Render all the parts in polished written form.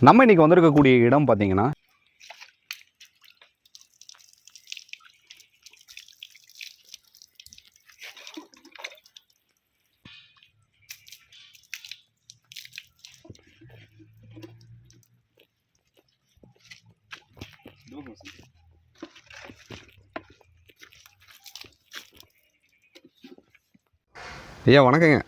நம்ம இன்றைக்கி வந்திருக்கக்கூடிய இடம் பார்த்தீங்கன்னா ஐயா வணக்கங்க.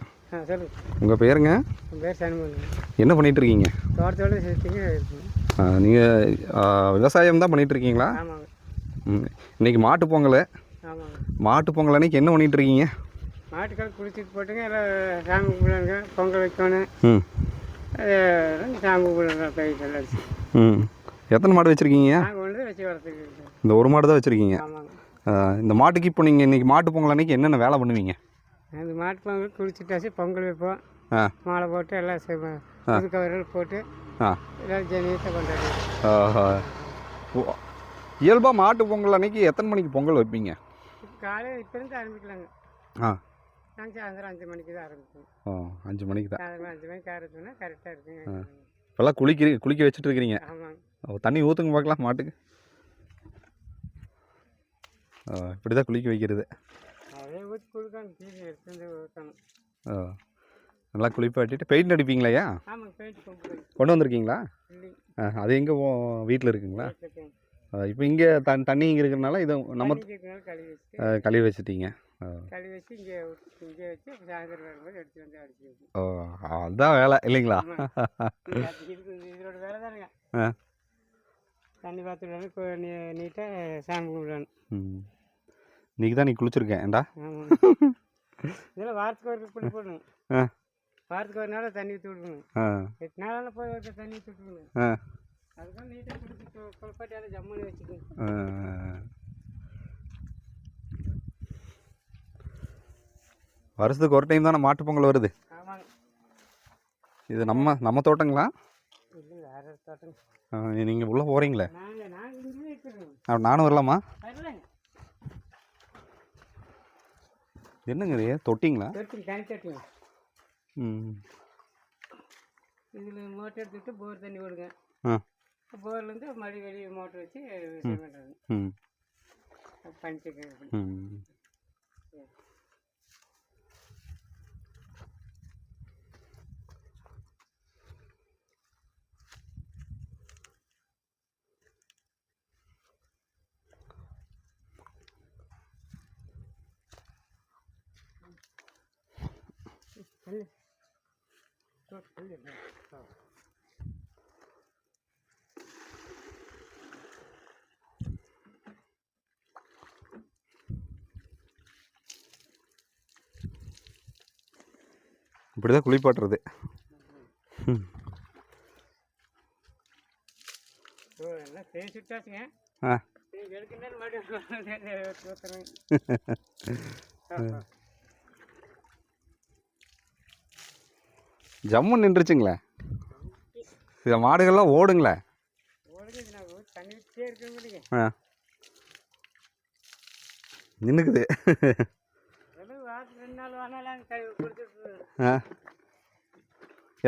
சொல்லுங்கள். உங்கள் பேருங்க? என் பேர் சண்முகங்க. என்ன பண்ணிகிட்ருக்கீங்க? தோட்டத்தோடு சேர்த்திங்க இருக்குங்க. நீங்கள் விவசாயம் தான் பண்ணிகிட்ருக்கீங்களா? ஆமாங்க. இன்றைக்கி மாட்டு பொங்கல். ஆமாங்க. மாட்டு பொங்கல் அன்றைக்கி என்ன பண்ணிகிட்ருக்கீங்க? மாட்டுக்கால் குளிச்சுட்டு போட்டுங்க, எல்லாம் சாமி கும்பிடுங்க, பொங்கல் வைக்கணும். சாமி கும்பிடுங்க போயிட்டு எல்லாம் அடிச்சு. எத்தனை மாடு வச்சுருக்கீங்க? நாங்கள் ஒன்று வச்சு வரத்துக்கு. இந்த ஒரு மாடு தான் வச்சுருக்கீங்க? ஆமாங்க. இந்த மாட்டுக்கு இப்போ நீங்கள் இன்றைக்கி மாட்டு பொங்கல் அன்றைக்கி என்னென்ன வேலை பண்ணுவீங்க? அந்த மாட்டு பொங்கல் குளிச்சுட்டாச்சு பொங்கல் வைப்போம். மாலை போட்டு எல்லாம் செய்வோம். புது கவர்கள் போட்டு எல்லாம் ஜெனியத்தை கொண்டாடுவோம். இயல்பாக மாட்டு பொங்கல் அன்றைக்கி எத்தனை மணிக்கு பொங்கல் வைப்பீங்க? காலையில் இப்போருந்து ஆரம்பிக்கலாங்க. நாங்கள் சாயந்தரம் 5 மணிக்கு தான் ஆரம்பிப்போம். 5 மணிக்கு தான். சாயந்தரம் 5 மணிக்கு ஆரம்பிச்சோன்னா கரெக்டாக இருக்குங்க. இப்போல்லாம் குளிக்க வச்சுட்டு இருக்கிறீங்க? ஆமாங்க. தண்ணி ஊற்றுங்க பார்க்கலாம் மாட்டுக்கு. இப்படி தான் குளிக்க வைக்கிறது. அதே ஊற்றி கொடுக்கணும், தீனி எடுத்து ஊற்றணும். நல்லா குளிப்பாட்டிட்டு பெயிண்ட் அடிப்பீங்களாயா? ஆமாங்க, பெயிண்ட் கொண்டு வந்திருக்கீங்களா? அது எங்கே வீட்டில் இருக்குங்களா? இப்போ இங்கே தண்ணி இங்கே இருக்கிறனால இதை நம்ம கழுவி வச்சுட்டீங்க. கழுவி வச்சு இங்கே வச்சு சாயந்தரம் வரும்போது எடுத்து வந்து அடிச்சு. அதுதான் வேலை இல்லைங்களா? இதோட வேலை தானுங்க. தண்ணி பார்த்துட்டு நீட்டாக சாமி கும்பிடணும். இன்றைக்கி தான் நீ குளிச்சிருக்கேன் ஏண்டா? இதெல்லாம் வாரத்துக்கு ஒரு குளி போடணும். வாரத்துக்கு ஒரு நாள் தண்ணி ஊற்றி விடணும். 8 நாளால் போய் ஒரு தண்ணி ஊற்றி விட்டுருணும். அதுதான் நீட்டாக குளிச்சு குளிப்பாட்டி அதை ஜம்முன்னு வச்சுக்கணும். வருஷத்துக்கு ஒரு டைம் தானே மாட்டு பொங்கல் வருது? ஆமாங்க. இது நம்ம தோட்டங்களா? இல்லை, வேறு தோட்டம். நீங்கள் உள்ளே போகிறீங்களே? நாங்கள் இங்கே இருக்கிறோம். நானும் வரலாமா? வரலங்க. என்னங்க இது தொட்டிங்களா? தொட்டி, தனி தொட்டிங்க. இதில் மோட்டர் எடுத்துக்கிட்டு போர் தண்ணி விடுங்க. போர்லேருந்து மறுபடியும் வெளியே மோட்டர் வச்சு செய்ய வேண்டாங்க. பண்ணிட்டு இப்படி தான் குளிப்பாட்டுறது. எல்லாம் பேசிட்டாச்சுங்க. ஜம்மு நின்றுச்சுங்களே. இந்த மாடுகள்லாம் ஓடுங்களே. தண்ணி வச்சே இருக்கிற நின்றுக்குது.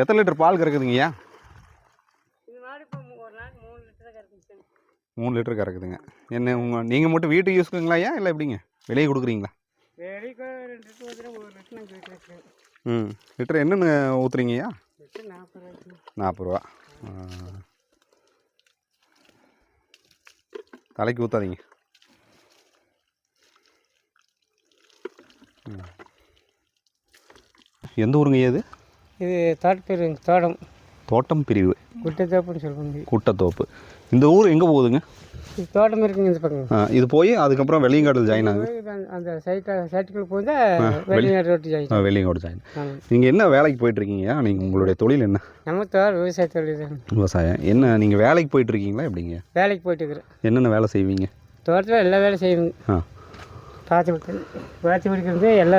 எத்தனை லிட்டர் பால் கறக்குதுங்கய்யா? இது மாடு இப்போ ஒரு நாள் 3 லிட்டர் தான் கறக்குது. 3 லிட்டர் கறக்குதுங்க. என்ன நீங்கள் மட்டும் வீட்டுக்கு யூஸ்க்குங்களாயா இல்லை எப்படிங்க வெளியே கொடுக்குறீங்களா? வெளியே 2 லிட்டர் ஊற்றுறேன், 1 லிட்டர் நாங்கள் வீட்டில் வச்சுருக்கோம். லிட்டர் என்னென்னு ஊற்றுறீங்கய்யா? லிட்டர் 40 ரூபா. 40 ரூபா. தலைக்கு ஊற்றாதீங்க. எந்த ஊருங்க இது? இது தோட்டம். தோட்டம் பிரிவு. குட்டத்தோப்புன்னு சொல்லுவாங்க. குட்டத்தோப்பு. இந்த ஊர் எங்கே போகுதுங்க? இது தோட்டம் இருக்குங்க இந்த பக்கம். இது போய் அதுக்கப்புறம் வெள்ளியங்காட்டில் ஜாயின் ஆகுது. அந்த சைட்டுக்குள்ளே போய் தான் Velliyangadu road join. Velliyangadu join. நீங்கள் என்ன வேலைக்கு போயிட்டுருக்கீங்க? நீங்கள் உங்களுடைய தொழில் என்ன? நம்ம விவசாய தொழில் தான். விவசாயம். என்ன நீங்கள் வேலைக்கு போயிட்டுருக்கீங்களா எப்படிங்க? வேலைக்கு போயிட்டுருக்குறேன். என்னென்ன வேலை செய்வீங்க? தோட்டத்தில் எல்லா வேலையும் செய்வீங்க. பாத்தி பிடிக்கிறது எல்லா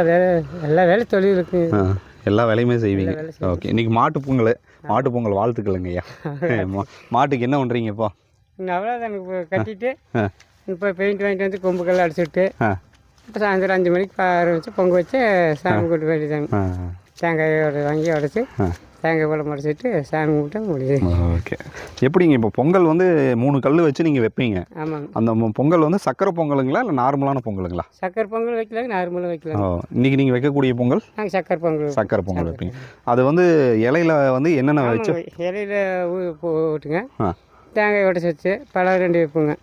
வேலை தொழில் இருக்குது. எல்லா வேலையுமே செய்வீங்க. ஓகே. இன்றைக்கி மாட்டு பொங்கல் வாழ்த்துக்களுங்க ஐயா. மாட்டுக்கு என்ன பண்ணுறீங்க இப்போ? அவ்வளோதான், எனக்கு கட்டிட்டு இப்போ பெயிண்ட் வாங்கிட்டு வந்து கொம்புக்கெல்லாம் அடிச்சுட்டு இப்போ சாயந்தரம் 5 மணிக்கு ஆரம்பித்து பொங்க வச்சு சாமி கொண்டு வேண்டியதாங்க. தேங்காயோட வாங்கி உடச்சி தேங்காய் பழம் உடச்சிட்டு சாமி கும்பிட்டா முடியுது. ஓகே. எப்படிங்க இப்போ பொங்கல் வந்து 3 கல் வச்சு நீங்கள் வைப்பீங்க. ஆமாங்க. அந்த பொங்கல் வந்து சக்கரை பொங்கலுங்களா இல்லை நார்மலான பொங்கலுங்களா? சக்கரை பொங்கல் வைக்கலாங்க, நார்மலாக வைக்கலாம். இன்றைக்கி நீங்கள் வைக்கக்கூடிய பொங்கல் நாங்கள் சக்கரை பொங்கல் வைப்பீங்க. அது வந்து இலையில வந்து என்னென்ன வச்சு? இலையில போட்டுங்க, தேங்காய் உடச்சி வச்சு பழம் 2 வைப்புங்க,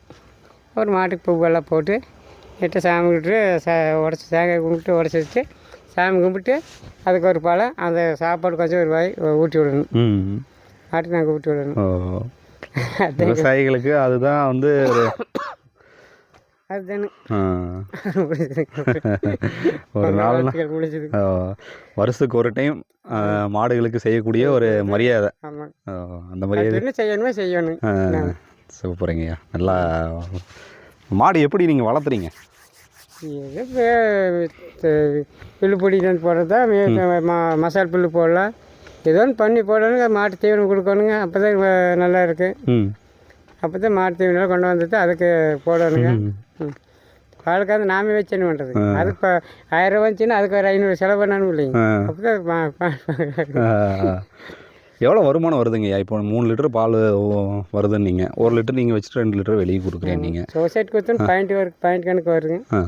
ஒரு மாட்டுக்கு பூவெல்லாம் போட்டு இட்டு சாமி கும்பிட்டு உடச்சி தேங்காய் கும்பிட்டு உடச்சி வச்சு சாமி கும்பிட்டு அதுக்கு ஒரு பழம், அந்த சாப்பாடு கொஞ்சம் ஒரு வாய் ஊட்டி விடணும். மாட்டுக்கு நாங்கள் ஊட்டி விடணும். விவசாயிகளுக்கு அதுதான் வந்து அதுதானே ஒரு நாள் முடிஞ்சது. வருஷத்துக்கு ஒரு டைம் மாடுகளுக்கு செய்யக்கூடிய ஒரு மரியாதை. ஆமாம், அந்த மரியாதை என்ன செய்யணுமோ செய்யணும். சூப்பருங்கய்யா. நல்லா மாடு எப்படி நீங்கள் வளர்த்துறீங்க? எது புல்லு பொடிக்கு போடுறதா, மசால் புல்லு போடலாம், ஏதோ ஒன்று பண்ணி போடணுங்க. மாட்டு தீவனம் கொடுக்கணுங்க, அப்போ தான் நல்லா இருக்குது. அப்போ தான் மாட்டு தீவனம் கொண்டு வந்துட்டு அதுக்கு போடணுங்க. பாலுக்காக நாமே வச்சு என்ன பண்ணுறது? அதுக்கு இப்போ 1000 ரூபா வந்துச்சுன்னா அதுக்கு ஒரு 500 செலவு பண்ணணும் இல்லைங்க. அப்போ தான் எவ்வளோ வருமானம் வருதுங்கய்யா? இப்போ 3 லிட்டர் பால் வருதுன்னு நீங்கள் 1 லிட்டர் நீங்கள் வச்சுட்டு 2 லிட்டர் வெளியே கொடுக்குறேன். நீங்கள் சொசைட்டி கொடுத்தோன்னு பாயிண்ட் கணக்கு வருதுங்க.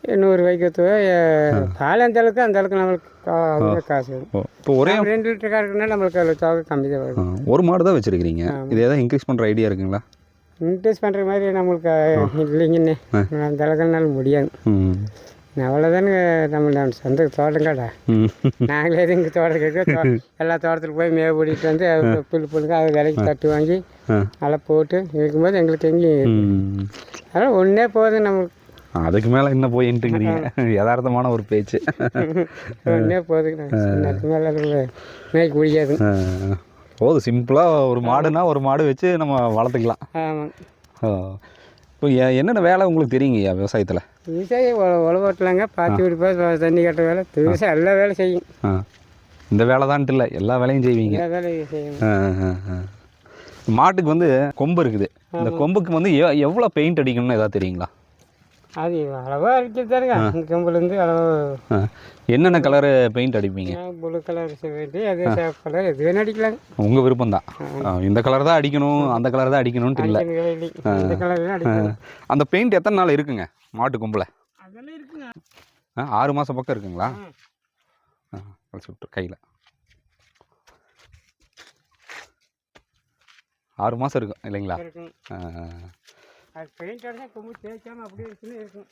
100 ரூபாய்க்கு பால் அந்த அளவுக்கு நம்மளுக்கு காசு வரும். இப்போ ஒரே 2 லிட்டர் கறக்குனால நம்மளுக்கு அதில் தொகை கம்மி தான் வரும். ஒரு மாடு தான் வச்சுருக்கிறீங்க, இது எதாவது இன்க்ரீஸ் பண்ணுற ஐடியா இருக்குங்களா? இன்க்ரீஸ் பண்ணுற மாதிரி நம்மளுக்கு இல்லைங்கண்ணே, அந்த அளவுக்குனால முடியாது. அவ்வளோதானுங்க. நம்ம சொந்த தோட்டம் கடை, நாங்களே இங்கே தோட்டம் கேட்க எல்லா தோட்டத்தில் போய் மேவு பிடிக்கிட்டு வந்து புல்லுங்க அதை விலைக்கு தட்டு வாங்கி அதெல்லாம் போட்டு இருக்கும்போது எங்களுக்கு எங்கேயும் அதெல்லாம் ஒன்றே போதும் நம்மளுக்கு. அதுக்கு மேலே என்ன போயின்ட்டுங்கிறீங்க? யதார்த்தமான ஒரு பேச்சு. ஒன்றே போதுங்க, அதுக்கு மேலே மேய்க்கு முடியாது. போதும், சிம்பிளாக ஒரு மாடுனா ஒரு மாடு வச்சு நம்ம வளர்த்துக்கலாம். ஆமாம். இப்போ என்னென்ன வேலை உங்களுக்கு தெரியுங்கய்யா விவசாயத்தில்? விவசாயம் உழவு ஓட்டலாங்க, பாத்தி விடுப்பா, தண்ணி கட்டுற வேலை, விவசாயம் எல்லா வேலை செய்யும். இந்த வேலை தான்ட்டு இல்லை, எல்லா வேலையும் செய்வீங்க. எல்லா வேலையும் செய்யும். மாட்டுக்கு வந்து கொம்பு இருக்குது, இந்த கொம்புக்கு வந்து எவ்வளோ பெயிண்ட் அடிக்கணும்னு எதாவது தெரியுங்களா? அது அளவாக அடிக்கிறது தானுங்க, அந்த கொம்புலேருந்து அளவு. என்னென்ன கலரு பெயிண்ட் அடிப்பீங்க? ப்ளூ கலர் வேண்டி அது சேப் கலர் எது வேணும் அடிக்கலாங்க. உங்கள் விருப்பம் தான், இந்த கலர் தான் அடிக்கணும் அந்த கலர் தான் அடிக்கணும்ட்டு இல்லை. இந்த கலர் தான் அடிக்கணும். அந்த பெயிண்ட் எத்தனை நாள் இருக்குங்க மாட்டு கொம்பில்? அதெல்லாம் இருக்குங்க. 6 மாதம் பக்கம் இருக்குங்களா? சுட்டு கையில் 6 மாதம் இருக்கும் இல்லைங்களா? அது பெயிண்ட் அடிச்சா கொம்பு தேய்க்காமல் அப்படியே இருக்குன்னு இருக்கும்.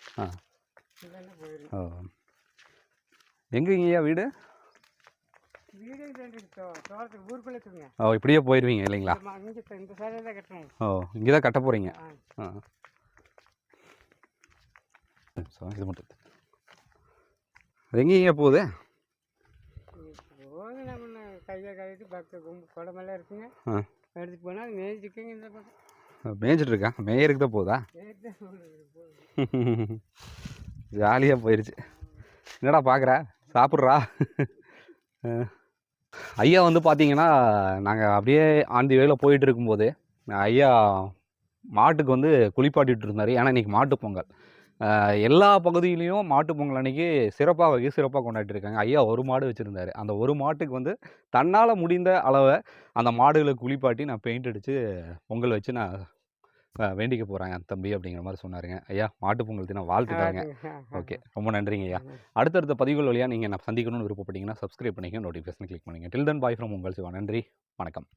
எங்கேங்கய்யா வீடு? வீடு தோட்டத்துக்கு ஊருக்குள்ளே இருக்குங்க. இப்படியே போயிடுவீங்க இல்லைங்களா? இங்கே இந்த சைடில் தான் கட்டணும். இங்கே தான் கட்ட போகிறீங்க. இது மட்டும் அது எங்கேங்க போகுது? போது நம்ம கையை கழிட்டு பக்கத்து கொம்பு குடமெல்லாம் இருக்குங்க, எடுத்துகிட்டு போனால் மேய்ச்சிக்குங்க. இந்த பக்கம் மேய்ஞ்சிட்டு இருக்கா? மேயருக்கு தான் போகுதா? ஜாலியாக போயிடுச்சு. என்னடா பார்க்குற, சாப்பிட்றா. ஐயா வந்து பார்த்தீங்கன்னா நாங்கள் அப்படியே ஆன் தி வேல போயிட்டு இருக்கும்போது ஐயா மாட்டுக்கு வந்து குளிப்பாட்டிகிட்டு இருந்தார். ஏன்னா இன்றைக்கி மாட்டு பொங்கல், எல்லா பகுதியிலையும் மாட்டு பொங்கல் அன்றைக்கி சிறப்பாக கொண்டாடிட்டுருக்காங்க. ஐயா ஒரு மாடு வச்சுருந்தார். அந்த ஒரு மாட்டுக்கு வந்து தன்னால் முடிந்த அளவை அந்த மாடுகளை குளிப்பாட்டி நான் பெயிண்ட் அடித்து பொங்கல் வச்சு நான் வேண்டிக்க போகிறேன் என் தம்பி அப்படிங்கிற மாதிரி சொன்னாருங்க. ஐயா மாட்டு பொங்கல் தினம் வாழ்த்துக்காங்க. ஓகே, ரொம்ப நன்றிங்க ஐயா. அடுத்தடுத்த பதிவுகள் வழியாக நீங்கள் நான் சந்திக்கணும்னு விருப்பப்பட்டீங்கன்னா சப்ஸ்கிரைப் பண்ணிக்க, நோட்டிஃபிகேஷன் கிளிக் பண்ணுங்கள். டில் தென் பாய் ஃப்ரம் உங்கள் சிவா. நன்றி, வணக்கம்.